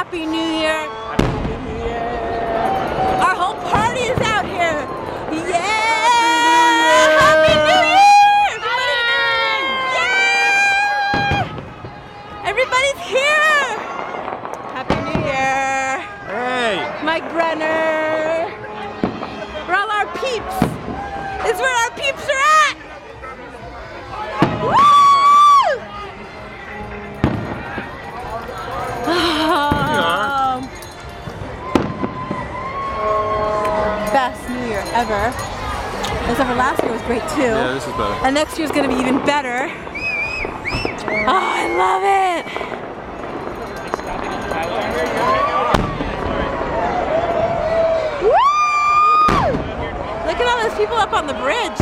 Happy New Year. Happy New Year. Our whole party is out here. Yeah! Happy New Year! Yeah! Everybody's here. Happy New Year. Hey. Mike Brenner. We're all our peeps. This is where our peeps are at. Woo! Best New Year ever. Except for last year was great too. Yeah, this is better. And next year's gonna be even better. Oh, I love it. Woo! Look at all those people up on the bridge.